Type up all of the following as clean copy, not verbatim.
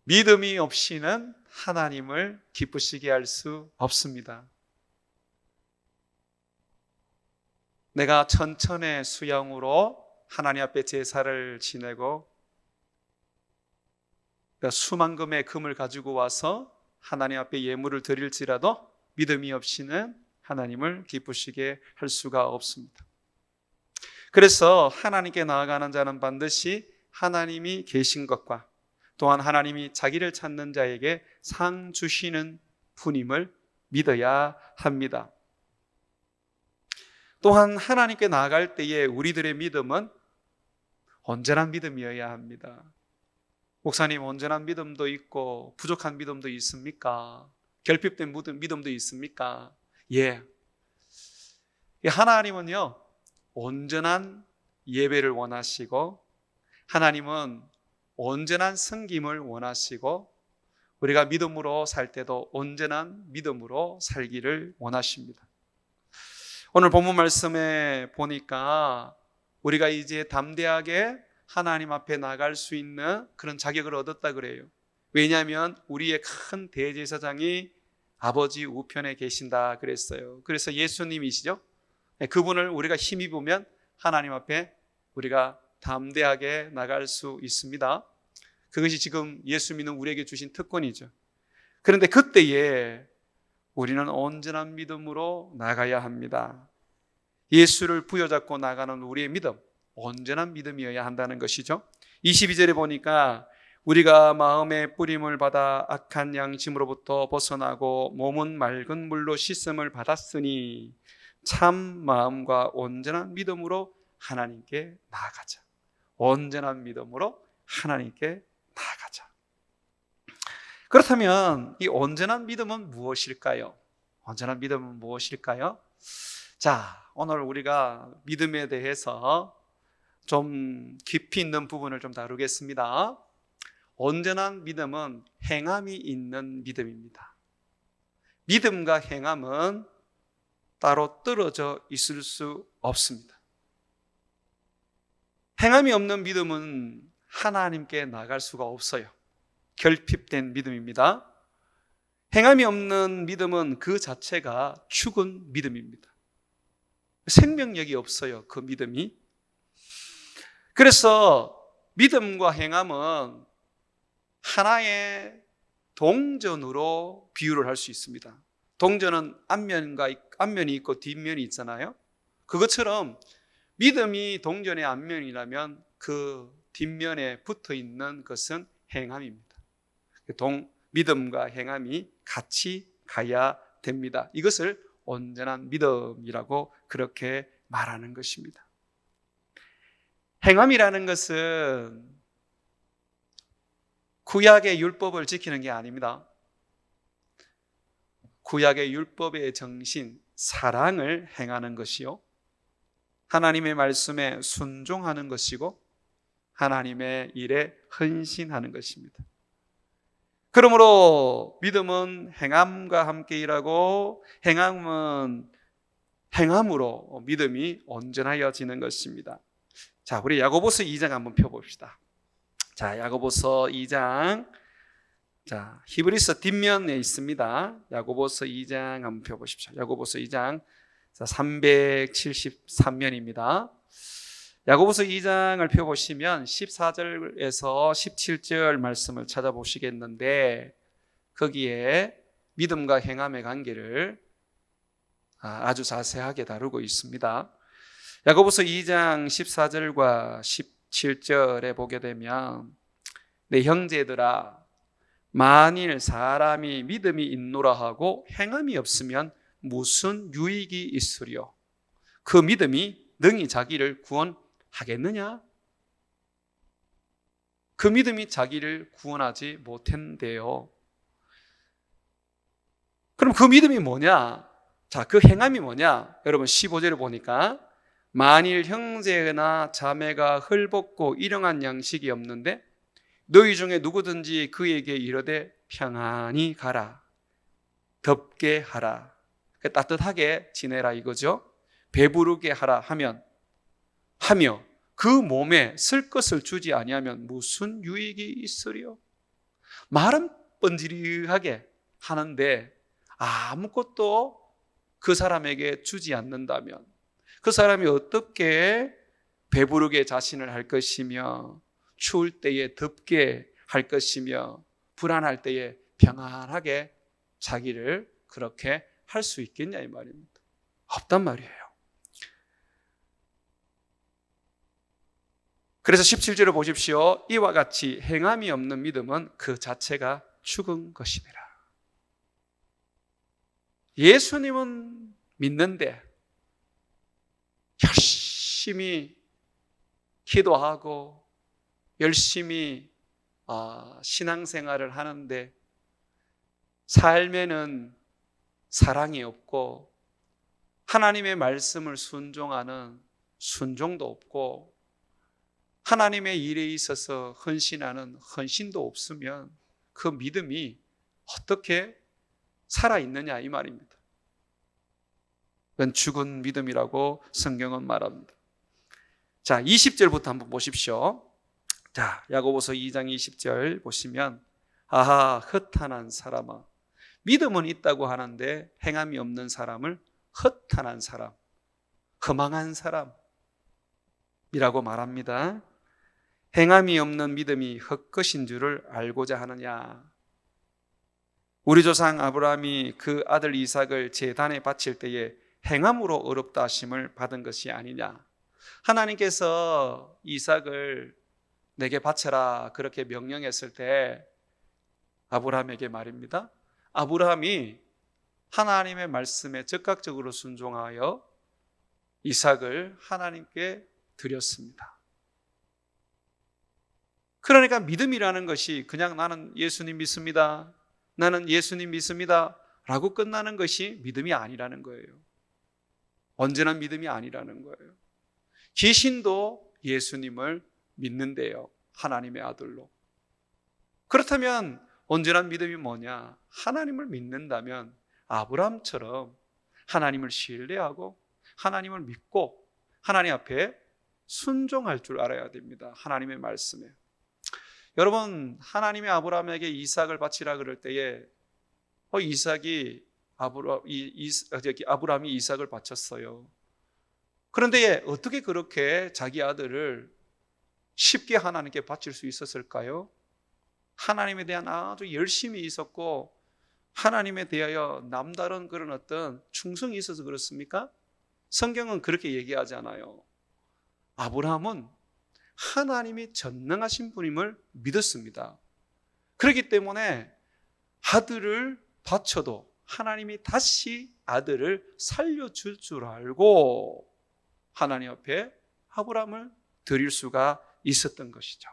믿음이 없이는 하나님을 기쁘시게 할 수 없습니다. 내가 천천의 수양으로 하나님 앞에 제사를 지내고 수만금의 금을 가지고 와서 하나님 앞에 예물을 드릴지라도 믿음이 없이는 하나님을 기쁘시게 할 수가 없습니다. 그래서 하나님께 나아가는 자는 반드시 하나님이 계신 것과 또한 하나님이 자기를 찾는 자에게 상 주시는 분임을 믿어야 합니다. 또한 하나님께 나아갈 때에 우리들의 믿음은 온전한 믿음이어야 합니다. 목사님, 온전한 믿음도 있고 부족한 믿음도 있습니까? 결핍된 믿음도 있습니까? 예. 하나님은요, 온전한 예배를 원하시고 하나님은 온전한 섬김을 원하시고 우리가 믿음으로 살 때도 온전한 믿음으로 살기를 원하십니다. 오늘 본문 말씀에 보니까 우리가 이제 담대하게 하나님 앞에 나갈 수 있는 그런 자격을 얻었다 그래요. 왜냐하면 우리의 큰 대제사장이 아버지 우편에 계신다 그랬어요. 그래서 예수님이시죠. 그분을 우리가 힘입으면 하나님 앞에 우리가 담대하게 나갈 수 있습니다. 그것이 지금 예수 믿는 우리에게 주신 특권이죠. 그런데 그때에 우리는 온전한 믿음으로 나가야 합니다. 예수를 부여잡고 나가는 우리의 믿음, 온전한 믿음이어야 한다는 것이죠. 22절에 보니까 우리가 마음의 뿌림을 받아 악한 양심으로부터 벗어나고 몸은 맑은 물로 씻음을 받았으니 참 마음과 온전한 믿음으로 하나님께 나아가자. 온전한 믿음으로 하나님께 나아가자. 그렇다면 이 온전한 믿음은 무엇일까요? 온전한 믿음은 무엇일까요? 자, 오늘 우리가 믿음에 대해서 좀 깊이 있는 부분을 좀 다루겠습니다. 온전한 믿음은 행함이 있는 믿음입니다. 믿음과 행함은 따로 떨어져 있을 수 없습니다. 행함이 없는 믿음은 하나님께 나갈 수가 없어요. 결핍된 믿음입니다. 행함이 없는 믿음은 그 자체가 죽은 믿음입니다. 생명력이 없어요, 그 믿음이. 그래서 믿음과 행함은 하나의 동전으로 비유를 할 수 있습니다. 동전은 앞면이 있고 뒷면이 있잖아요. 그것처럼 믿음이 동전의 앞면이라면 그 뒷면에 붙어 있는 것은 행함입니다. 믿음과 행함이 같이 가야 됩니다. 이것을 온전한 믿음이라고 그렇게 말하는 것입니다. 행함이라는 것은 구약의 율법을 지키는 게 아닙니다. 구약의 율법의 정신, 사랑을 행하는 것이요, 하나님의 말씀에 순종하는 것이고 하나님의 일에 헌신하는 것입니다. 그러므로 믿음은 행함과 함께 일하고 행함은 행함으로 믿음이 온전하여지는 것입니다. 자, 우리 야고보서 2장 한번 펴봅시다. 자, 야고보서 2장, 자, 히브리서 뒷면에 있습니다. 야고보서 2장 한번 펴보십시오. 야고보서 2장 373면입니다. 야고보서 2장을 펴보시면 14절에서 17절 말씀을 찾아보시겠는데 거기에 믿음과 행함의 관계를 아주 자세하게 다루고 있습니다. 야고보서 2장 14절과 17절에 보게 되면 내 형제들아, 만일 사람이 믿음이 있노라 하고 행함이 없으면 무슨 유익이 있으리요? 그 믿음이 능히 자기를 구원하겠느냐? 그 믿음이 자기를 구원하지 못한대요. 그럼 그 믿음이 뭐냐? 자, 그 행함이 뭐냐? 여러분 15절을 보니까 만일 형제나 자매가 헐벗고 일용한 양식이 없는데 너희 중에 누구든지 그에게 이르되 평안히 가라, 덥게 하라, 따뜻하게 지내라 이거죠. 배부르게 하라 하며 그 몸에 쓸 것을 주지 아니하면 무슨 유익이 있으리요? 말은 번지르하게 하는데 아무것도 그 사람에게 주지 않는다면 그 사람이 어떻게 배부르게 자신을 할 것이며 추울 때에 덥게 할 것이며 불안할 때에 평안하게 자기를 그렇게 할 수 있겠냐 이 말입니다. 없단 말이에요. 그래서 17절을 보십시오. 이와 같이 행함이 없는 믿음은 그 자체가 죽은 것이니라. 예수님은 믿는데 열심히 기도하고 열심히 신앙생활을 하는데 삶에는 사랑이 없고 하나님의 말씀을 순종하는 순종도 없고 하나님의 일에 있어서 헌신하는 헌신도 없으면 그 믿음이 어떻게 살아있느냐 이 말입니다. 그건 죽은 믿음이라고 성경은 말합니다. 자, 20절부터 한번 보십시오. 자, 야고보서 2장 20절 보시면 아하 허탄한 사람아, 믿음은 있다고 하는데 행함이 없는 사람을 허탄한 사람, 허망한 사람이라고 말합니다. 행함이 없는 믿음이 헛것인 줄을 알고자 하느냐. 우리 조상 아브라함이 그 아들 이삭을 제단에 바칠 때에 행함으로 어렵다 하심을 받은 것이 아니냐. 하나님께서 이삭을 내게 바쳐라 그렇게 명령했을 때 아브라함에게 말입니다. 아브라함이 하나님의 말씀에 적극적으로 순종하여 이삭을 하나님께 드렸습니다. 그러니까 믿음이라는 것이 그냥 나는 예수님 믿습니다, 나는 예수님 믿습니다 라고 끝나는 것이 믿음이 아니라는 거예요. 온전한 믿음이 아니라는 거예요. 귀신도 예수님을 믿는데요, 하나님의 아들로. 그렇다면 온전한 믿음이 뭐냐? 하나님을 믿는다면 아브라함처럼 하나님을 신뢰하고 하나님을 믿고 하나님 앞에 순종할 줄 알아야 됩니다. 하나님의 말씀에. 여러분, 하나님이 아브라함에게 이삭을 바치라 그럴 때에 아브라함이 이삭을 바쳤어요. 그런데 어떻게 그렇게 자기 아들을 쉽게 하나님께 바칠 수 있었을까요? 하나님에 대한 아주 열심이 있었고 하나님에 대하여 남다른 그런 어떤 충성이 있어서 그렇습니까? 성경은 그렇게 얘기하지 않아요. 아브라함은 하나님이 전능하신 분임을 믿었습니다. 그렇기 때문에 아들을 바쳐도 하나님이 다시 아들을 살려줄 줄 알고 하나님 앞에 아브라함을 드릴 수가 있었던 것이죠.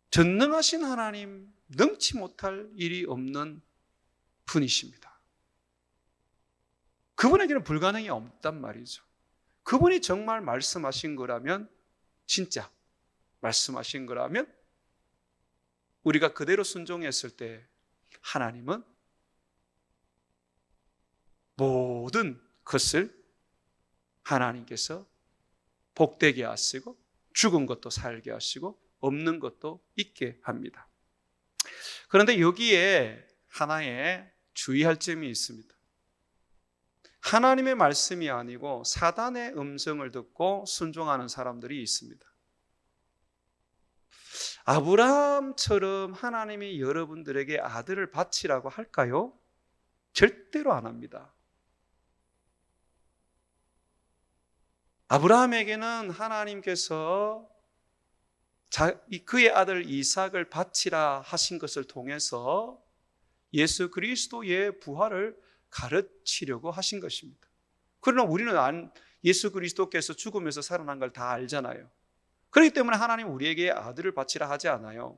전능하신 하나님, 능치 못할 일이 없는 분이십니다. 그분에게는 불가능이 없단 말이죠. 그분이 정말 말씀하신 거라면, 진짜 말씀하신 거라면 우리가 그대로 순종했을 때 하나님은 모든 것을 하나님께서 복되게 하시고 죽은 것도 살게 하시고 없는 것도 있게 합니다. 그런데 여기에 하나의 주의할 점이 있습니다. 하나님의 말씀이 아니고 사단의 음성을 듣고 순종하는 사람들이 있습니다. 아브라함처럼 하나님이 여러분들에게 아들을 바치라고 할까요? 절대로 안 합니다. 아브라함에게는 하나님께서 그의 아들 이삭을 바치라 하신 것을 통해서 예수 그리스도의 부활을 가르치려고 하신 것입니다. 그러나 우리는 예수 그리스도께서 죽으면서 살아난 걸 다 알잖아요. 그렇기 때문에 하나님 우리에게 아들을 바치라 하지 않아요.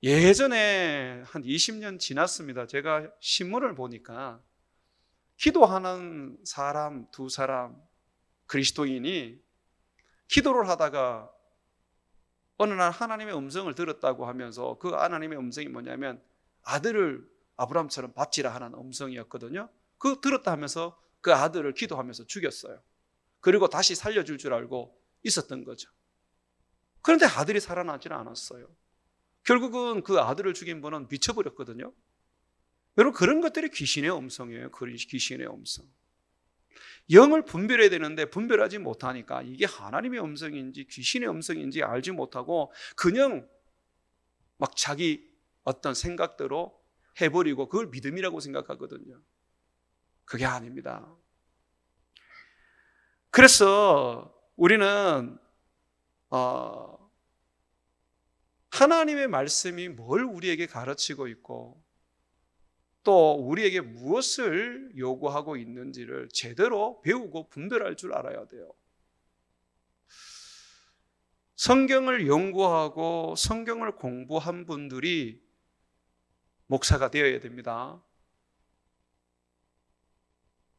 예전에 한 20년 지났습니다. 제가 신문을 보니까 기도하는 사람, 두 사람 그리스도인이 기도를 하다가 어느 날 하나님의 음성을 들었다고 하면서 그 하나님의 음성이 뭐냐면 아들을 아브라함처럼 바치라 하는 음성이었거든요. 그 들었다 하면서 그 아들을 기도하면서 죽였어요. 그리고 다시 살려줄 줄 알고 있었던 거죠. 그런데 아들이 살아나지는 않았어요. 결국은 그 아들을 죽인 분은 미쳐버렸거든요. 여러분, 그런 것들이 귀신의 음성이에요. 귀신의 음성. 영을 분별해야 되는데 분별하지 못하니까 이게 하나님의 음성인지 귀신의 음성인지 알지 못하고 그냥 막 자기 어떤 생각대로 해버리고 그걸 믿음이라고 생각하거든요. 그게 아닙니다. 그래서 우리는 하나님의 말씀이 뭘 우리에게 가르치고 있고 또 우리에게 무엇을 요구하고 있는지를 제대로 배우고 분별할 줄 알아야 돼요. 성경을 연구하고 성경을 공부한 분들이 목사가 되어야 됩니다.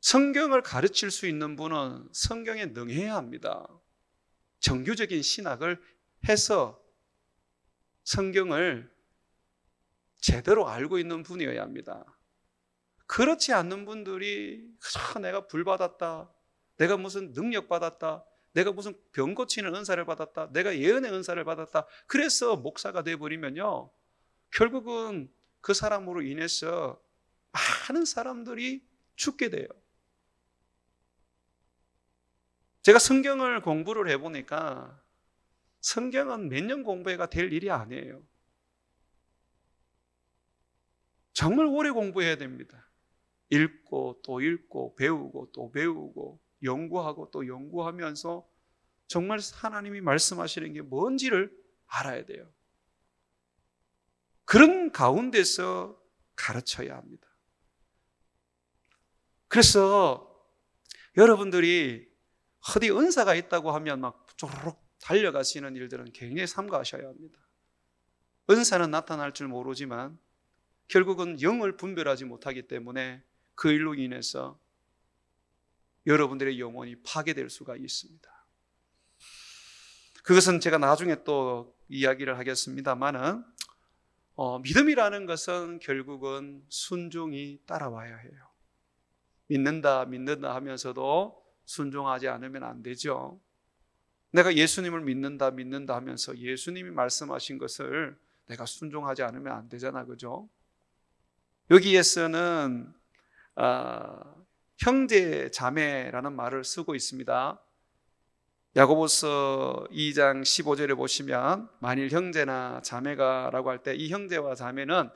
성경을 가르칠 수 있는 분은 성경에 능해야 합니다. 정규적인 신학을 해서 성경을 제대로 알고 있는 분이어야 합니다. 그렇지 않는 분들이 내가 불받았다, 내가 무슨 능력 받았다, 내가 무슨 병 고치는 은사를 받았다, 내가 예언의 은사를 받았다, 그래서 목사가 되어버리면요, 결국은 그 사람으로 인해서 많은 사람들이 죽게 돼요. 제가 성경을 공부를 해보니까 성경은 몇 년 공부해가 될 일이 아니에요. 정말 오래 공부해야 됩니다. 읽고 또 읽고 배우고 또 배우고 연구하고 또 연구하면서 정말 하나님이 말씀하시는 게 뭔지를 알아야 돼요. 그런 가운데서 가르쳐야 합니다. 그래서 여러분들이 어디 은사가 있다고 하면 막 쪼르륵 달려가시는 일들은 굉장히 삼가하셔야 합니다. 은사는 나타날 줄 모르지만 결국은 영을 분별하지 못하기 때문에 그 일로 인해서 여러분들의 영혼이 파괴될 수가 있습니다. 그것은 제가 나중에 또 이야기를 하겠습니다만은 믿음이라는 것은 결국은 순종이 따라와야 해요. 믿는다 하면서도 순종하지 않으면 안 되죠. 내가 예수님을 믿는다 하면서 예수님이 말씀하신 것을 내가 순종하지 않으면 안 되잖아, 그죠? 여기에서는 형제 자매라는 말을 쓰고 있습니다. 야고보서 2장 15절에 보시면 만일 형제나 자매가 라고 할 때 이 형제와 자매는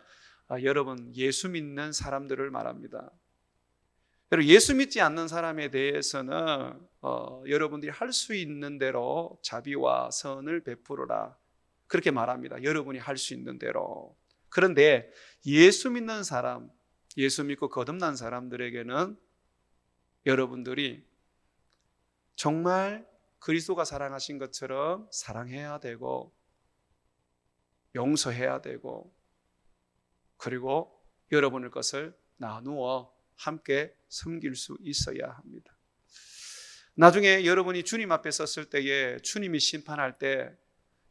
여러분 예수 믿는 사람들을 말합니다. 여러분 예수 믿지 않는 사람에 대해서는 여러분들이 할 수 있는 대로 자비와 선을 베풀어라 그렇게 말합니다. 여러분이 할 수 있는 대로. 그런데 예수 믿는 사람, 예수 믿고 거듭난 사람들에게는 여러분들이 정말 그리스도가 사랑하신 것처럼 사랑해야 되고 용서해야 되고 그리고 여러분의 것을 나누어 함께 섬길 수 있어야 합니다. 나중에 여러분이 주님 앞에 섰을 때에 주님이 심판할 때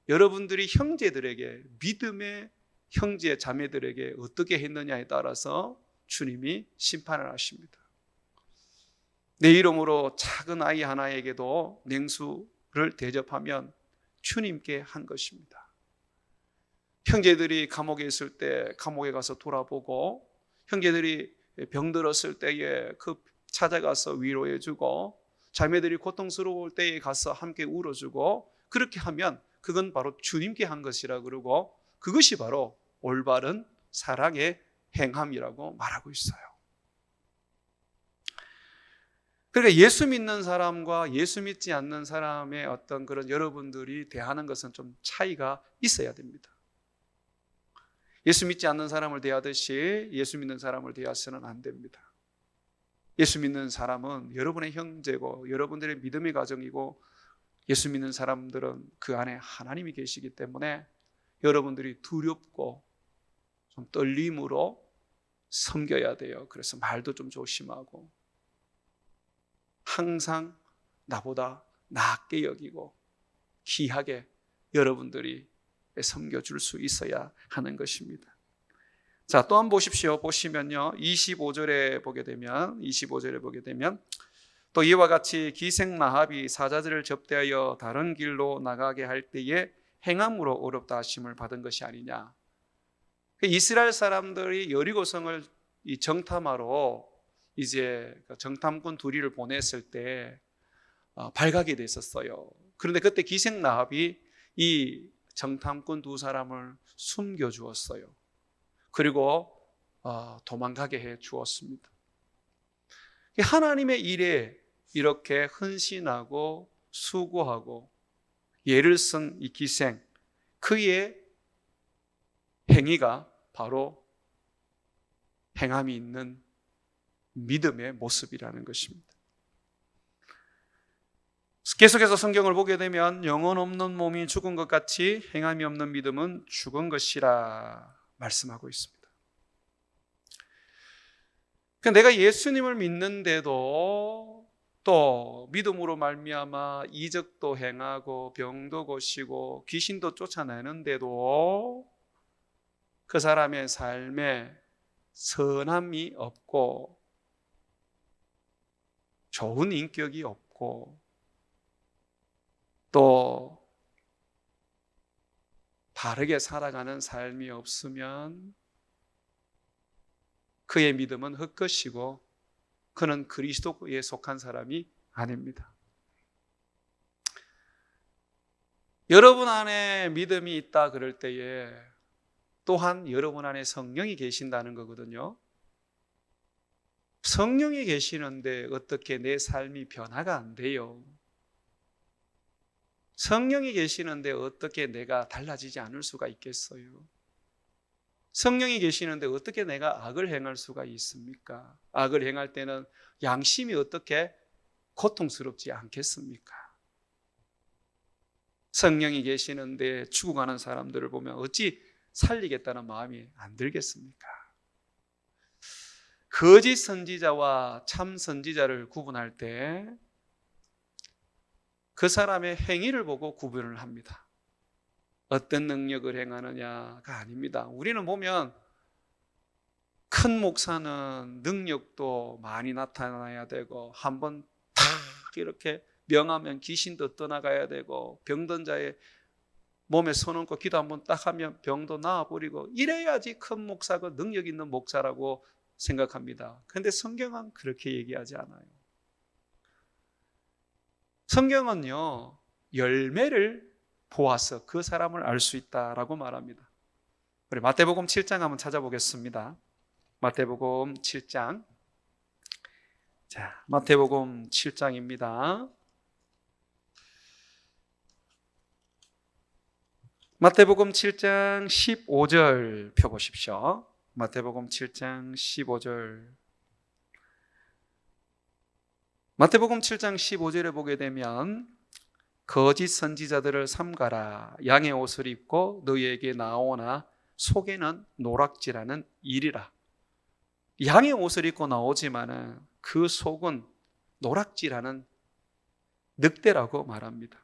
여러분들이 형제들에게 믿음의 형제 자매들에게 어떻게 했느냐에 따라서 주님이 심판을 하십니다. 내 이름으로 작은 아이 하나에게도 냉수를 대접하면 주님께 한 것입니다. 형제들이 감옥에 있을 때 감옥에 가서 돌아보고 형제들이 병들었을 때에 그 찾아가서 위로해주고 자매들이 고통스러울 때에 가서 함께 울어주고 그렇게 하면 그건 바로 주님께 한 것이라 그러고 그것이 바로 올바른 사랑의 행함이라고 말하고 있어요. 그러니까 예수 믿는 사람과 예수 믿지 않는 사람의 어떤 그런 여러분들이 대하는 것은 좀 차이가 있어야 됩니다. 예수 믿지 않는 사람을 대하듯이 예수 믿는 사람을 대하서는 안 됩니다. 예수 믿는 사람은 여러분의 형제고 여러분들의 믿음의 가정이고 예수 믿는 사람들은 그 안에 하나님이 계시기 때문에 여러분들이 두렵고 좀 떨림으로 섬겨야 돼요. 그래서 말도 좀 조심하고 항상 나보다 낫게 여기고 귀하게 여러분들이 섬겨줄 수 있어야 하는 것입니다. 자, 또 한번 보십시오. 보시면요 25절에 보게 되면 또 이와 같이 기생 라합이 사자들을 접대하여 다른 길로 나가게 할 때에 행함으로 어렵다 하심을 받은 것이 아니냐. 이스라엘 사람들이 여리고성을 이 정탐하러 이제 정탐꾼 둘이를 보냈을 때 발각이 됐었어요. 그런데 그때 기생 라합이 이 정탐꾼 두 사람을 숨겨 주었어요. 그리고 도망가게 해 주었습니다. 하나님의 일에 이렇게 헌신하고 수고하고 예를 쓴 이 기생, 그의 행위가 바로 행함이 있는 믿음의 모습이라는 것입니다. 계속해서 성경을 보게 되면 영혼 없는 몸이 죽은 것 같이 행함이 없는 믿음은 죽은 것이라 말씀하고 있습니다. 내가 예수님을 믿는데도 또 믿음으로 말미암아 이적도 행하고 병도 고치고 귀신도 쫓아내는데도 그 사람의 삶에 선함이 없고 좋은 인격이 없고 또 바르게 살아가는 삶이 없으면 그의 믿음은 헛것이고 그는 그리스도에 속한 사람이 아닙니다. 여러분 안에 믿음이 있다 그럴 때에 또한 여러분 안에 성령이 계신다는 거거든요. 성령이 계시는데 어떻게 내 삶이 변화가 안 돼요? 성령이 계시는데 어떻게 내가 달라지지 않을 수가 있겠어요? 성령이 계시는데 어떻게 내가 악을 행할 수가 있습니까? 악을 행할 때는 양심이 어떻게 고통스럽지 않겠습니까? 성령이 계시는데 죽어가는 사람들을 보면 어찌 살리겠다는 마음이 안 들겠습니까? 거짓 선지자와 참 선지자를 구분할 때 그 사람의 행위를 보고 구분을 합니다. 어떤 능력을 행하느냐가 아닙니다. 우리는 보면 큰 목사는 능력도 많이 나타나야 되고 한번 탁 이렇게 명하면 귀신도 떠나가야 되고 병든 자의 몸에 손 얹고 기도 한번 딱 하면 병도 나아버리고 이래야지 큰 목사가 능력 있는 목사라고 생각합니다. 그런데 성경은 그렇게 얘기하지 않아요. 성경은요, 열매를 보아서 그 사람을 알 수 있다라고 말합니다. 우리 마태복음 7장 한번 찾아보겠습니다. 마태복음 7장. 자, 마태복음 7장입니다. 마태복음 7장 15절 펴보십시오. 마태복음 7장 15절. 마태복음 7장 15절에 보게 되면 거짓 선지자들을 삼가라. 양의 옷을 입고 너희에게 나오나 속에는 노락질하는 일이라. 양의 옷을 입고 나오지만은 그 속은 노락질하는 늑대라고 말합니다.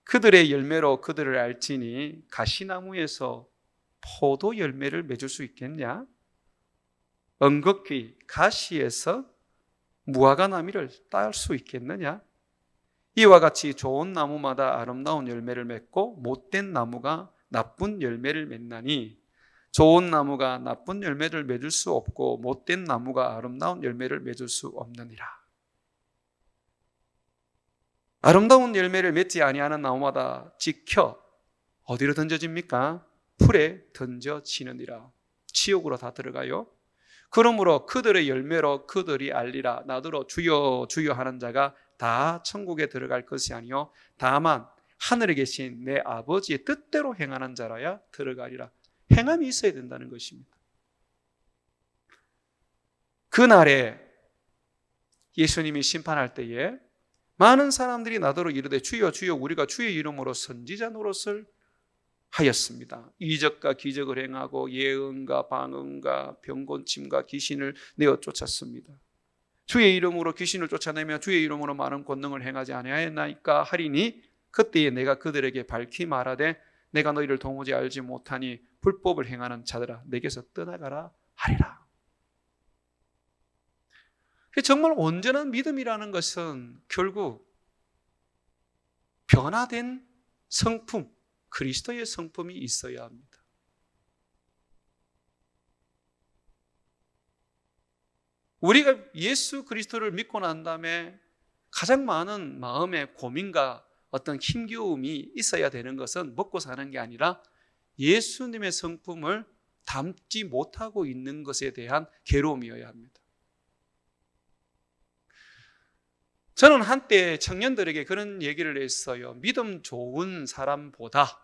그들의 열매로 그들을 알지니 가시나무에서 포도 열매를 맺을 수 있겠냐? 엉겅퀴 가시에서 무화과나무를 딸 수 있겠느냐? 이와 같이 좋은 나무마다 아름다운 열매를 맺고 못된 나무가 나쁜 열매를 맺나니 좋은 나무가 나쁜 열매를 맺을 수 없고 못된 나무가 아름다운 열매를 맺을 수 없느니라. 아름다운 열매를 맺지 아니하는 나무마다 지켜 어디로 던져집니까? 풀에 던져지느니라. 지옥으로 다 들어가요. 그러므로 그들의 열매로 그들이 알리라. 나더러 주여 주여 하는 자가 다 천국에 들어갈 것이 아니요 다만 하늘에 계신 내 아버지의 뜻대로 행하는 자라야 들어가리라. 행함이 있어야 된다는 것입니다. 그날에 예수님이 심판할 때에 많은 사람들이 나더러 이르되 주여 주여 우리가 주의 이름으로 선지자 노릇을 하였습니다. 이적과 기적을 행하고 예언과 방언과 병곤침과 귀신을 내어 쫓았습니다. 주의 이름으로 귀신을 쫓아내며 주의 이름으로 많은 권능을 행하지 아니하였나이까 하리니 그때에 내가 그들에게 밝히 말하되 내가 너희를 도무지 알지 못하니 불법을 행하는 자들아 내게서 떠나가라 하리라. 정말 온전한 믿음이라는 것은 결국 변화된 성품, 그리스도의 성품이 있어야 합니다. 우리가 예수 그리스도를 믿고 난 다음에 가장 많은 마음의 고민과 어떤 힘겨움이 있어야 되는 것은 먹고 사는 게 아니라 예수님의 성품을 담지 못하고 있는 것에 대한 괴로움이어야 합니다. 저는 한때 청년들에게 그런 얘기를 했어요. 믿음 좋은 사람보다,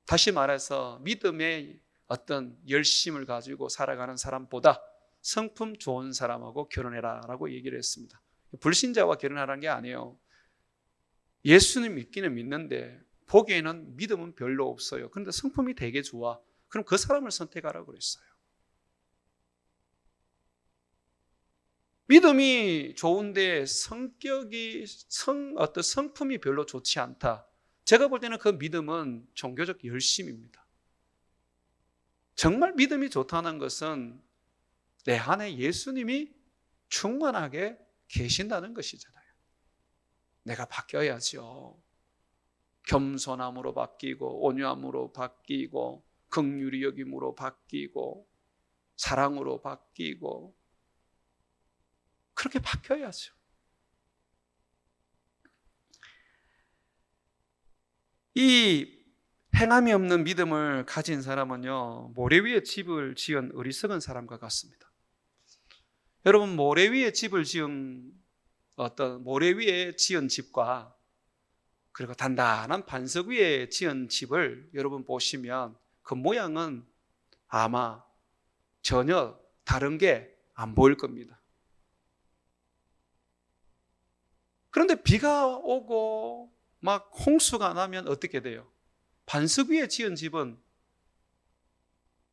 다시 말해서 믿음의 어떤 열심을 가지고 살아가는 사람보다 성품 좋은 사람하고 결혼해라 라고 얘기를 했습니다. 불신자와 결혼하라는 게 아니에요. 예수님 믿기는 믿는데 보기에는 믿음은 별로 없어요. 그런데 성품이 되게 좋아. 그럼 그 사람을 선택하라고 그랬어요. 믿음이 좋은데 어떤 성품이 별로 좋지 않다. 제가 볼 때는 그 믿음은 종교적 열심입니다. 정말 믿음이 좋다는 것은 내 안에 예수님이 충만하게 계신다는 것이잖아요. 내가 바뀌어야죠. 겸손함으로 바뀌고 온유함으로 바뀌고 긍휼히 여김으로 바뀌고 사랑으로 바뀌고 그렇게 바뀌어야죠. 이 행함이 없는 믿음을 가진 사람은요, 모래 위에 집을 지은 어리석은 사람과 같습니다. 여러분, 모래 위에 지은 집과 그리고 단단한 반석 위에 지은 집을 여러분 보시면 그 모양은 아마 전혀 다른 게 안 보일 겁니다. 그런데 비가 오고 막 홍수가 나면 어떻게 돼요? 반석 위에 지은 집은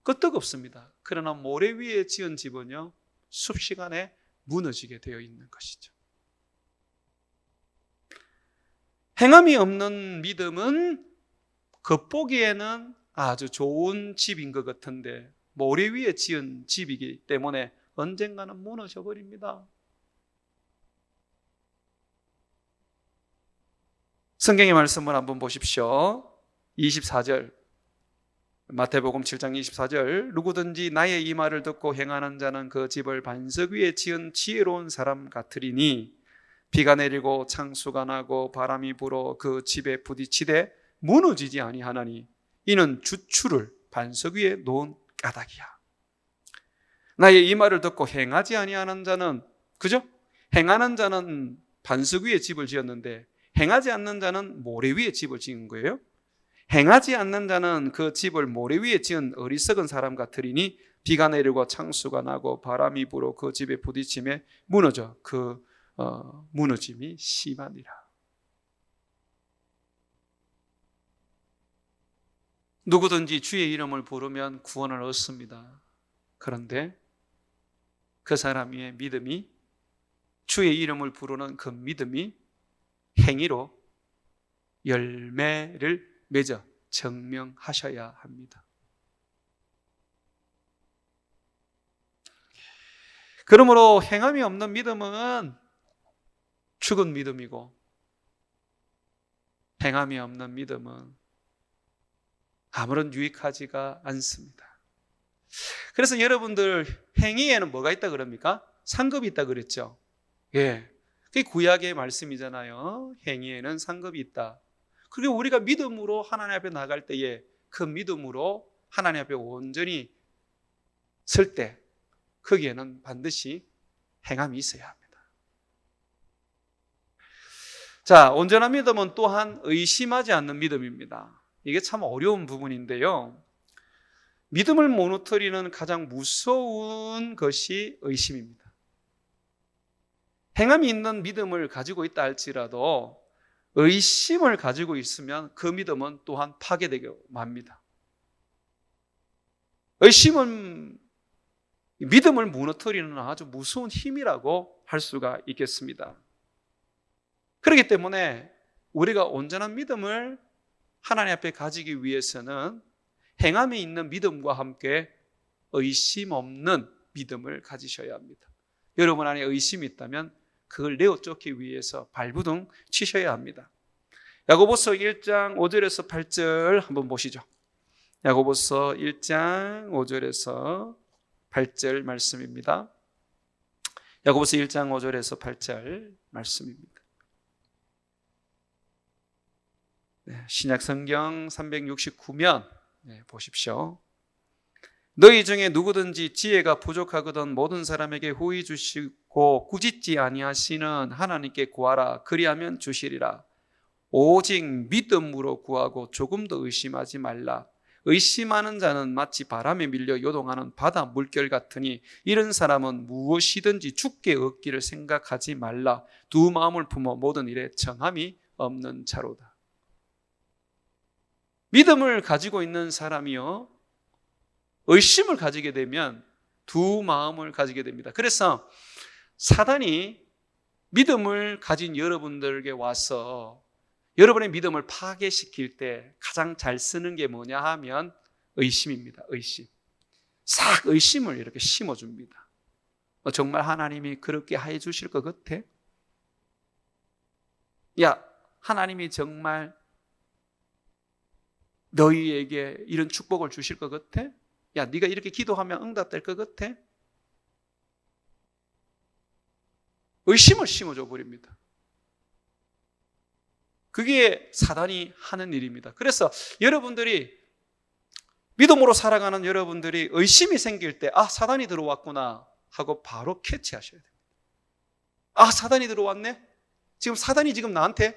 끄떡없습니다. 그러나 모래 위에 지은 집은요, 습시간에 무너지게 되어 있는 것이죠. 행함이 없는 믿음은 겉보기에는 아주 좋은 집인 것 같은데 모래 위에 지은 집이기 때문에 언젠가는 무너져 버립니다. 성경의 말씀을 한번 보십시오. 24절, 마태복음 7장 24절, 누구든지 나의 이 말을 듣고 행하는 자는 그 집을 반석 위에 지은 지혜로운 사람 같으리니 비가 내리고 창수가 나고 바람이 불어 그 집에 부딪히되 무너지지 아니하나니 이는 주추를 반석 위에 놓은 까닭이야. 나의 이 말을 듣고 행하지 아니하는 자는, 그죠? 행하는 자는 반석 위에 집을 지었는데 행하지 않는 자는 모래 위에 집을 지은 거예요. 행하지 않는 자는 그 집을 모래 위에 지은 어리석은 사람 같으리니 비가 내리고 창수가 나고 바람이 불어 그 집에 부딪히며 무너져 그 무너짐이 심하니라. 누구든지 주의 이름을 부르면 구원을 얻습니다. 그런데 그 사람의 믿음이, 주의 이름을 부르는 그 믿음이 행위로 열매를 맺어 증명하셔야 합니다. 그러므로 행함이 없는 믿음은 죽은 믿음이고 행함이 없는 믿음은 아무런 유익하지가 않습니다. 그래서 여러분들 행위에는 뭐가 있다 그럽니까? 상급이 있다 그랬죠. 예, 그게 구약의 말씀이잖아요. 행위에는 상급이 있다. 그리고 우리가 믿음으로 하나님 앞에 나갈 때에 그 믿음으로 하나님 앞에 온전히 설 때 거기에는 반드시 행함이 있어야 합니다. 자, 온전한 믿음은 또한 의심하지 않는 믿음입니다. 이게 참 어려운 부분인데요. 믿음을 무너뜨리는 가장 무서운 것이 의심입니다. 행함이 있는 믿음을 가지고 있다 할지라도 의심을 가지고 있으면 그 믿음은 또한 파괴되게 맙니다. 의심은 믿음을 무너뜨리는 아주 무서운 힘이라고 할 수가 있겠습니다. 그렇기 때문에 우리가 온전한 믿음을 하나님 앞에 가지기 위해서는 행함이 있는 믿음과 함께 의심 없는 믿음을 가지셔야 합니다. 여러분 안에 의심이 있다면 그걸 내어쫓기 위해서 발부둥 치셔야 합니다. 야고보서 1장 5절에서 8절 한번 보시죠. 야고보서 1장 5절에서 8절 말씀입니다. 야고보서 1장 5절에서 8절 말씀입니다. 신약 성경 369면 보십시오. 너희 중에 누구든지 지혜가 부족하거든 모든 사람에게 후히 주시고 꾸짖지 아니하시는 하나님께 구하라. 그리하면 주시리라. 오직 믿음으로 구하고 조금도 의심하지 말라. 의심하는 자는 마치 바람에 밀려 요동하는 바다 물결 같으니 이런 사람은 무엇이든지 죽게 얻기를 생각하지 말라. 두 마음을 품어 모든 일에 정함이 없는 자로다. 믿음을 가지고 있는 사람이요, 의심을 가지게 되면 두 마음을 가지게 됩니다. 그래서 사단이 믿음을 가진 여러분들에게 와서 여러분의 믿음을 파괴시킬 때 가장 잘 쓰는 게 뭐냐 하면 의심입니다. 의심. 싹 의심을 이렇게 심어줍니다. 정말 하나님이 그렇게 해주실 것 같아? 야, 하나님이 정말 너희에게 이런 축복을 주실 것 같아? 야, 네가 이렇게 기도하면 응답될 것 같아? 의심을 심어줘 버립니다. 그게 사단이 하는 일입니다. 그래서 여러분들이 믿음으로 살아가는 여러분들이 의심이 생길 때 사단이 들어왔구나 하고 바로 캐치하셔야 됩니다. 사단이 들어왔네? 사단이 나한테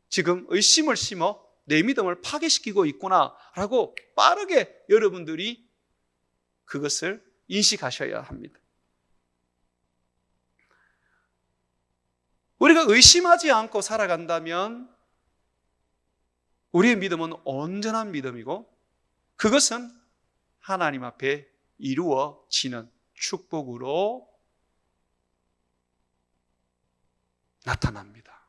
지금 의심을 심어 내 믿음을 파괴시키고 있구나 라고 빠르게 여러분들이 그것을 인식하셔야 합니다. 우리가 의심하지 않고 살아간다면 우리의 믿음은 온전한 믿음이고 그것은 하나님 앞에 이루어지는 축복으로 나타납니다.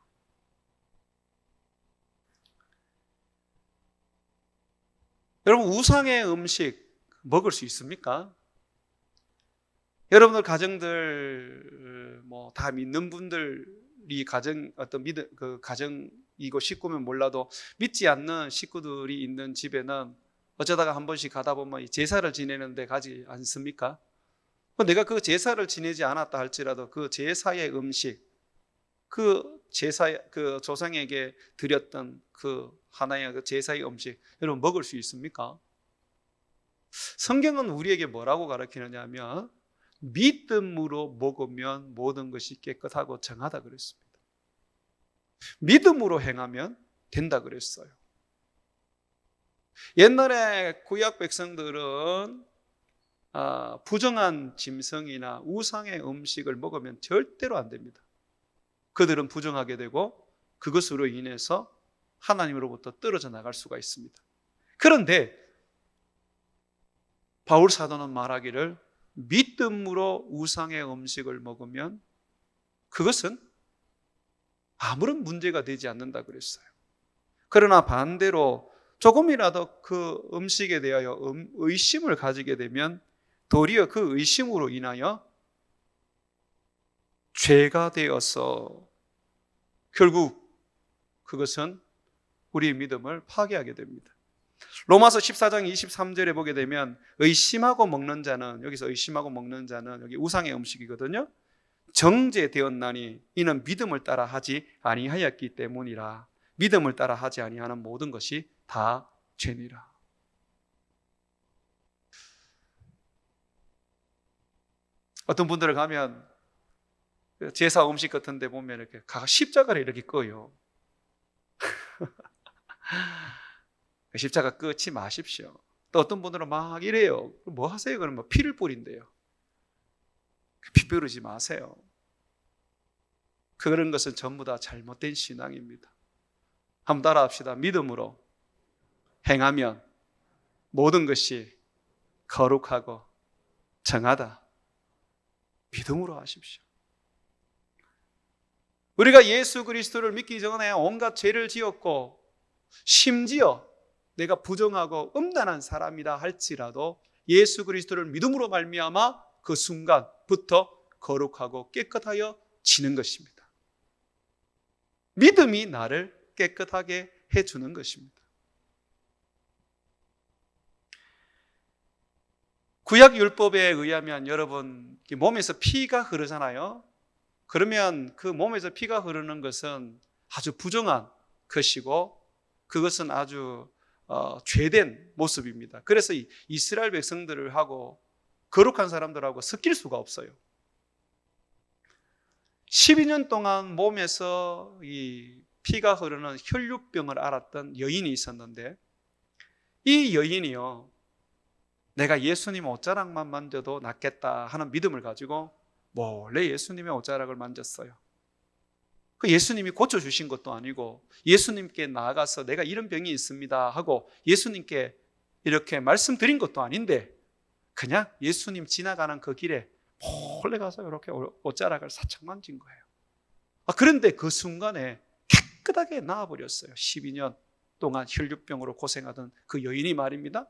여러분, 우상의 음식 먹을 수 있습니까? 여러분들 가정들 다 믿는 분들이 가정이고 식구면 몰라도 믿지 않는 식구들이 있는 집에는 어쩌다가 한 번씩 가다 보면 제사를 지내는데 가지 않습니까? 내가 그 제사를 지내지 않았다 할지라도 그 제사의 음식, 그 조상에게 드렸던 그 하나의 그 제사의 음식 여러분 먹을 수 있습니까? 성경은 우리에게 뭐라고 가르치느냐 하면 믿음으로 먹으면 모든 것이 깨끗하고 정하다 그랬습니다. 믿음으로 행하면 된다 그랬어요. 옛날에 구약 백성들은 부정한 짐승이나 우상의 음식을 먹으면 절대로 안 됩니다. 그들은 부정하게 되고 그것으로 인해서 하나님으로부터 떨어져 나갈 수가 있습니다. 그런데 바울 사도는 말하기를 믿음으로 우상의 음식을 먹으면 그것은 아무런 문제가 되지 않는다 그랬어요. 그러나 반대로 조금이라도 그 음식에 대하여 의심을 가지게 되면 도리어 그 의심으로 인하여 죄가 되어서 결국 그것은 우리의 믿음을 파괴하게 됩니다. 로마서 14장 23절에 보게 되면 의심하고 먹는 자는, 여기서 의심하고 먹는 자는 여기 우상의 음식이거든요. 정죄되었나니 이는 믿음을 따라 하지 아니하였기 때문이라. 믿음을 따라 하지 아니하는 모든 것이 다 죄니라. 어떤 분들을 가면 제사 음식 같은 데 보면 이렇게 십자가를 이렇게 꺼요. 십자가 끄지 마십시오. 또 어떤 분들은 막 이래요. 뭐 하세요? 그러면 피를 뿌린대요. 피 뿌리지 마세요. 그런 것은 전부 다 잘못된 신앙입니다. 한번 따라합시다. 믿음으로 행하면 모든 것이 거룩하고 정하다. 믿음으로 하십시오. 우리가 예수 그리스도를 믿기 전에 온갖 죄를 지었고 심지어 내가 부정하고 음란한 사람이다 할지라도 예수 그리스도를 믿음으로 말미암아 그 순간부터 거룩하고 깨끗하여 지는 것입니다. 믿음이 나를 깨끗하게 해주는 것입니다. 구약율법에 의하면 여러분 몸에서 피가 흐르잖아요. 그러면 그 몸에서 피가 흐르는 것은 아주 부정한 것이고 그것은 아주 죄된 모습입니다. 그래서 이스라엘 백성들을 하고 거룩한 사람들하고 섞일 수가 없어요. 12년 동안 몸에서 이 피가 흐르는 혈류병을 앓았던 여인이 있었는데 이 여인이요, 내가 예수님 옷자락만 만져도 낫겠다 하는 믿음을 가지고 몰래 예수님의 옷자락을 만졌어요. 그 예수님이 고쳐주신 것도 아니고 예수님께 나아가서 내가 이런 병이 있습니다 하고 예수님께 이렇게 말씀드린 것도 아닌데 그냥 예수님 지나가는 그 길에 몰래 가서 이렇게 옷자락을 살짝 만진 거예요. 그런데 그 순간에 깨끗하게 나아버렸어요. 12년 동안 혈류병으로 고생하던 그 여인이 말입니다.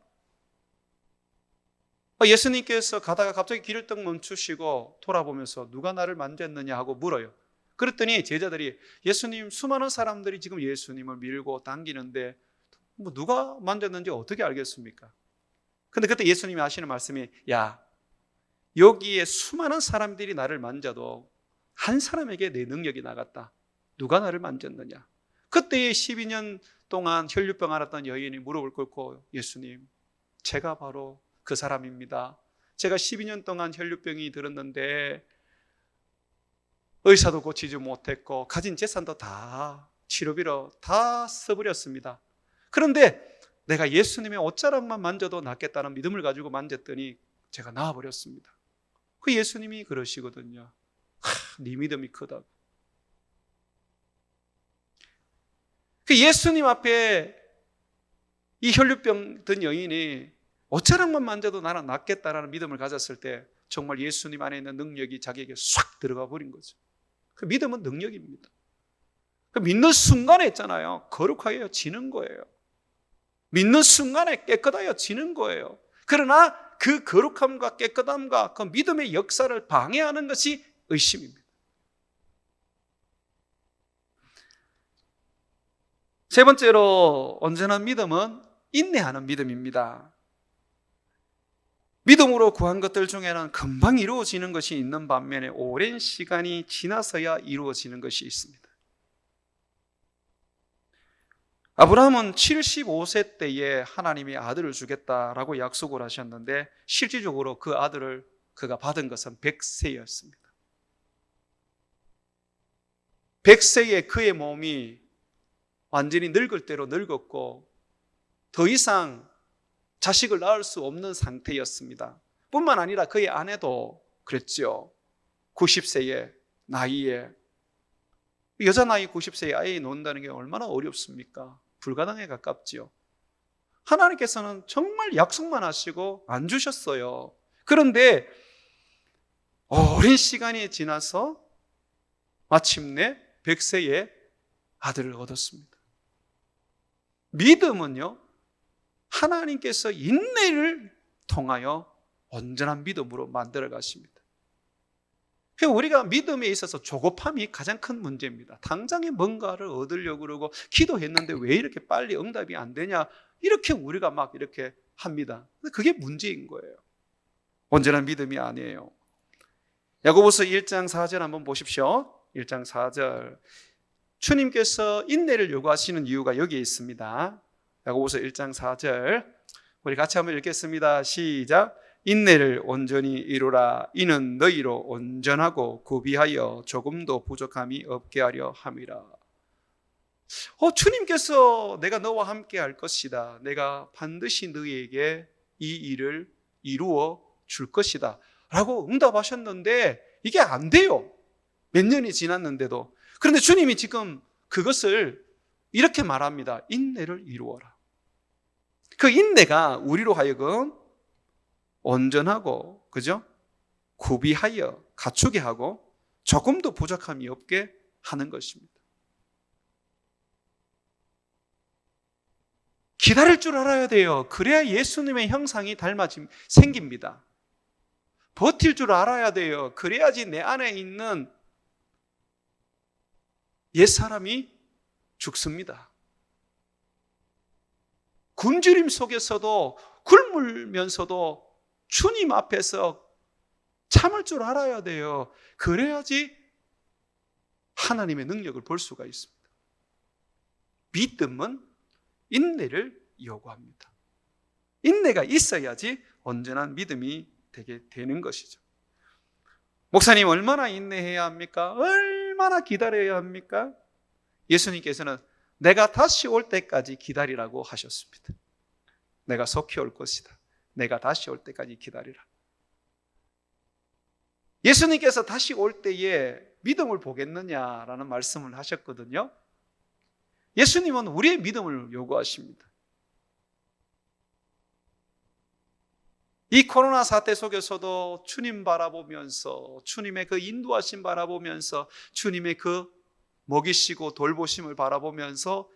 예수님께서 가다가 갑자기 길을 떡 멈추시고 돌아보면서 누가 나를 만졌느냐 하고 물어요. 그랬더니 제자들이 예수님, 수많은 사람들이 지금 예수님을 밀고 당기는데 누가 만졌는지 어떻게 알겠습니까? 근데 그때 예수님이 하시는 말씀이, 야, 여기에 수많은 사람들이 나를 만져도 한 사람에게 내 능력이 나갔다. 누가 나를 만졌느냐? 그때의 12년 동안 혈류병 앓았던 여인이 무릎을 꿇고, 예수님, 제가 바로 그 사람입니다. 제가 12년 동안 혈류병이 들었는데 의사도 고치지 못했고 가진 재산도 다 치료비로 다 써버렸습니다. 그런데 내가 예수님의 옷자락만 만져도 낫겠다는 믿음을 가지고 만졌더니 제가 나아버렸습니다. 그 예수님이 그러시거든요. 네 믿음이 크다고. 그 예수님 앞에 이 혈류병 든 여인이 옷자락만 만져도 나는 낫겠다라는 믿음을 가졌을 때 정말 예수님 안에 있는 능력이 자기에게 싹 들어가 버린 거죠. 그 믿음은 능력입니다. 그 믿는 순간에 있잖아요, 거룩하여지는 거예요. 믿는 순간에 깨끗하여지는 거예요. 그러나 그 거룩함과 깨끗함과 그 믿음의 역사를 방해하는 것이 의심입니다. 세 번째로 온전한 믿음은 인내하는 믿음입니다. 믿음으로 구한 것들 중에는 금방 이루어지는 것이 있는 반면에 오랜 시간이 지나서야 이루어지는 것이 있습니다. 아브라함은 75세 때에 하나님이 아들을 주겠다라고 약속을 하셨는데 실질적으로 그 아들을 그가 받은 것은 100세였습니다. 100세에 그의 몸이 완전히 늙을 대로 늙었고 더 이상 자식을 낳을 수 없는 상태였습니다. 뿐만 아니라 그의 아내도 그랬죠. 90세의 나이에, 여자 나이 90세에 아이 낳는다는 게 얼마나 어렵습니까? 불가능에 가깝지요. 하나님께서는 정말 약속만 하시고 안 주셨어요. 그런데 오랜 시간이 지나서 마침내 100세의 아들을 얻었습니다. 믿음은요, 하나님께서 인내를 통하여 온전한 믿음으로 만들어 가십니다. 우리가 믿음에 있어서 조급함이 가장 큰 문제입니다. 당장에 뭔가를 얻으려고 그러고 기도했는데 왜 이렇게 빨리 응답이 안 되냐, 이렇게 우리가 막 이렇게 합니다. 근데 그게 문제인 거예요. 온전한 믿음이 아니에요. 야고보서 1장 4절 한번 보십시오. 1장 4절. 주님께서 인내를 요구하시는 이유가 여기에 있습니다. 야고보서 1장 4절 우리 같이 한번 읽겠습니다. 시작. 인내를 온전히 이루라. 이는 너희로 온전하고 구비하여 조금도 부족함이 없게 하려 함이라. 주님께서 내가 너와 함께 할 것이다, 내가 반드시 너희에게 이 일을 이루어 줄 것이다 라고 응답하셨는데 이게 안 돼요. 몇 년이 지났는데도. 그런데 주님이 지금 그것을 이렇게 말합니다. 인내를 이루어라. 그 인내가 우리로 하여금 온전하고, 그죠? 구비하여 갖추게 하고 조금도 부족함이 없게 하는 것입니다. 기다릴 줄 알아야 돼요. 그래야 예수님의 형상이 생깁니다. 버틸 줄 알아야 돼요. 그래야지 내 안에 있는 옛사람이 죽습니다. 굶주림 속에서도 굶으면서도 주님 앞에서 참을 줄 알아야 돼요. 그래야지 하나님의 능력을 볼 수가 있습니다. 믿음은 인내를 요구합니다. 인내가 있어야지 온전한 믿음이 되게 되는 것이죠. 목사님, 얼마나 인내해야 합니까? 얼마나 기다려야 합니까? 예수님께서는 내가 다시 올 때까지 기다리라고 하셨습니다. 내가 속히 올 것이다. 내가 다시 올 때까지 기다리라. 예수님께서 다시 올 때에 믿음을 보겠느냐라는 말씀을 하셨거든요. 예수님은 우리의 믿음을 요구하십니다. 이 코로나 사태 속에서도 주님 바라보면서, 주님의 그 인도하심 바라보면서, 주님의 그 먹이시고 돌보심을 바라보면서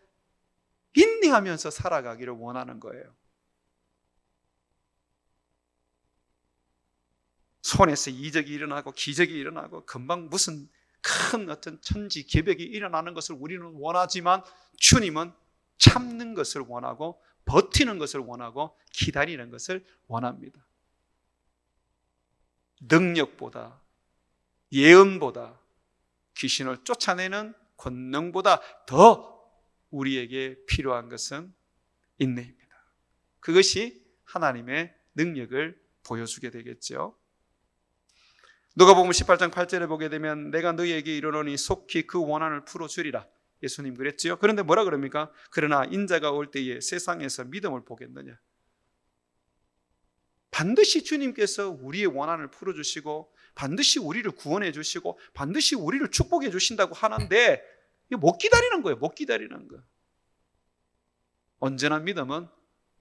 인내하면서 살아가기를 원하는 거예요. 손에서 이적이 일어나고 기적이 일어나고 금방 무슨 큰 어떤 천지 기백이 일어나는 것을 우리는 원하지만 주님은 참는 것을 원하고 버티는 것을 원하고 기다리는 것을 원합니다. 능력보다, 예언보다, 귀신을 쫓아내는 권능보다 더 우리에게 필요한 것은 인내입니다. 그것이 하나님의 능력을 보여주게 되겠죠. 누가복음 18장 8절에 보게 되면 내가 너희에게 이르노니 속히 그 원한을 풀어주리라. 예수님 그랬지요. 그런데 뭐라 그럽니까? 그러나 인자가 올 때에 세상에서 믿음을 보겠느냐. 반드시 주님께서 우리의 원한을 풀어주시고 반드시 우리를 구원해 주시고 반드시 우리를 축복해 주신다고 하는데 못 기다리는 거예요. 못 기다리는 거예요. 온전한 믿음은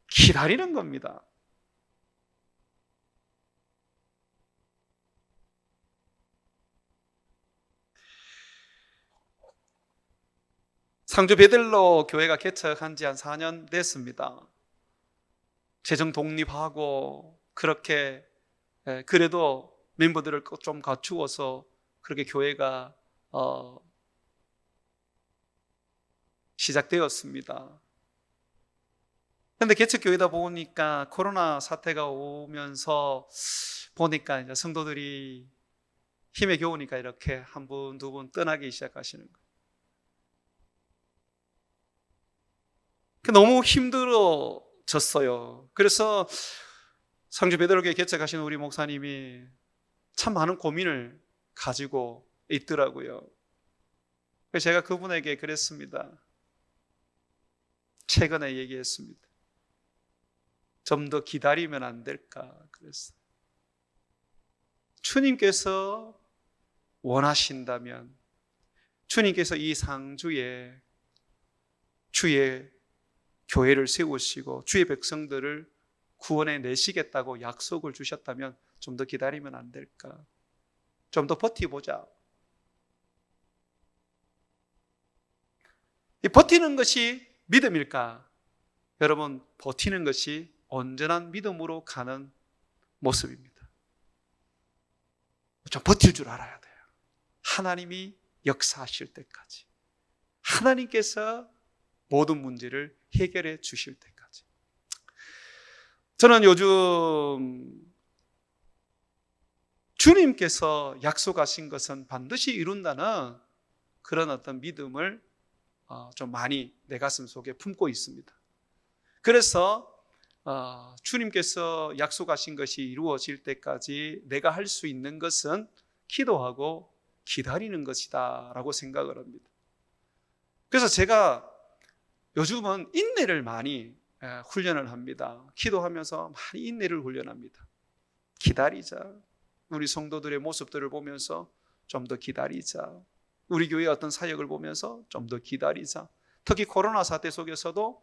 기다리는 겁니다. 상주 베들로 교회가 개척한 지 한 4년 됐습니다. 재정 독립하고 그렇게 그래도 멤버들을 좀 갖추어서 그렇게 교회가 시작되었습니다. 그런데 개척교회다 보니까 코로나 사태가 오면서 보니까 이제 성도들이 힘에 겨우니까 이렇게 한 분, 두 분 떠나기 시작하시는 거예요. 너무 힘들어졌어요. 그래서 상주 베드로교회 개척하신 우리 목사님이 참 많은 고민을 가지고 있더라고요. 그래서 제가 그분에게 그랬습니다. 최근에 얘기했습니다. 좀 더 기다리면 안 될까 그랬어요. 주님께서 원하신다면 주님께서 이 상주에 주의 교회를 세우시고 주의 백성들을 구원해 내시겠다고 약속을 주셨다면 좀 더 기다리면 안 될까? 좀 더 버티보자. 이 버티는 것이 믿음일까? 여러분, 버티는 것이 온전한 믿음으로 가는 모습입니다. 좀 버틸 줄 알아야 돼요. 하나님이 역사하실 때까지. 하나님께서 모든 문제를 해결해 주실 때까지. 저는 요즘 주님께서 약속하신 것은 반드시 이룬다는 그런 어떤 믿음을 좀 많이 내 가슴 속에 품고 있습니다. 그래서 주님께서 약속하신 것이 이루어질 때까지 내가 할 수 있는 것은 기도하고 기다리는 것이다 라고 생각을 합니다. 그래서 제가 요즘은 인내를 많이 훈련을 합니다. 기도하면서 많이 인내를 훈련합니다. 기다리자. 우리 성도들의 모습들을 보면서 좀 더 기다리자. 우리 교회의 어떤 사역을 보면서 좀 더 기다리자. 특히 코로나 사태 속에서도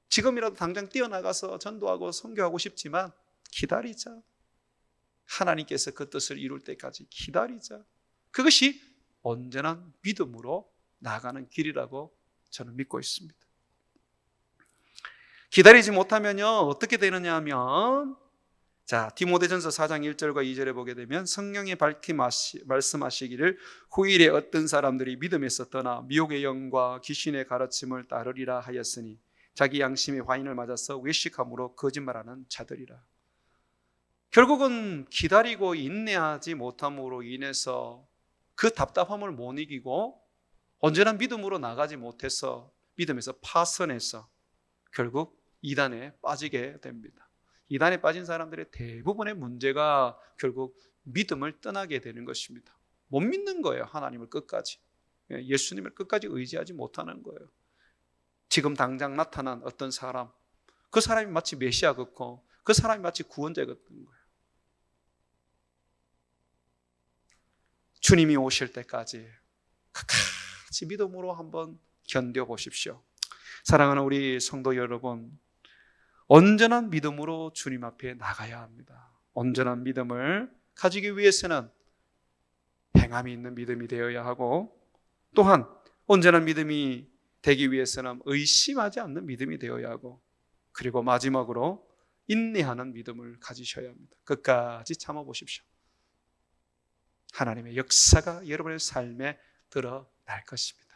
지금이라도 당장 뛰어나가서 전도하고 선교하고 싶지만 기다리자. 하나님께서 그 뜻을 이룰 때까지 기다리자. 그것이 온전한 믿음으로 나아가는 길이라고 저는 믿고 있습니다. 기다리지 못하면요 어떻게 되느냐 하면 자, 디모데전서 4장 1절과 2절에 보게 되면 성령이 밝히 말씀하시기를 후일에 어떤 사람들이 믿음에서 떠나 미혹의 영과 귀신의 가르침을 따르리라 하였으니 자기 양심의 화인을 맞아서 외식함으로 거짓말하는 자들이라. 결국은 기다리고 인내하지 못함으로 인해서 그 답답함을 못 이기고 온전한 믿음으로 나가지 못해서 믿음에서 파선해서 결국 이단에 빠지게 됩니다. 이단에 빠진 사람들의 대부분의 문제가 결국 믿음을 떠나게 되는 것입니다. 못 믿는 거예요. 하나님을 끝까지. 예수님을 끝까지 의지하지 못하는 거예요. 지금 당장 나타난 어떤 사람, 그 사람이 마치 메시아 같고 그 사람이 마치 구원자 같은 거예요. 주님이 오실 때까지 끝까지 믿음으로 한번 견뎌보십시오. 사랑하는 우리 성도 여러분, 온전한 믿음으로 주님 앞에 나가야 합니다. 온전한 믿음을 가지기 위해서는 행함이 있는 믿음이 되어야 하고, 또한 온전한 믿음이 되기 위해서는 의심하지 않는 믿음이 되어야 하고, 그리고 마지막으로 인내하는 믿음을 가지셔야 합니다. 끝까지 참아보십시오. 하나님의 역사가 여러분의 삶에 드러날 것입니다.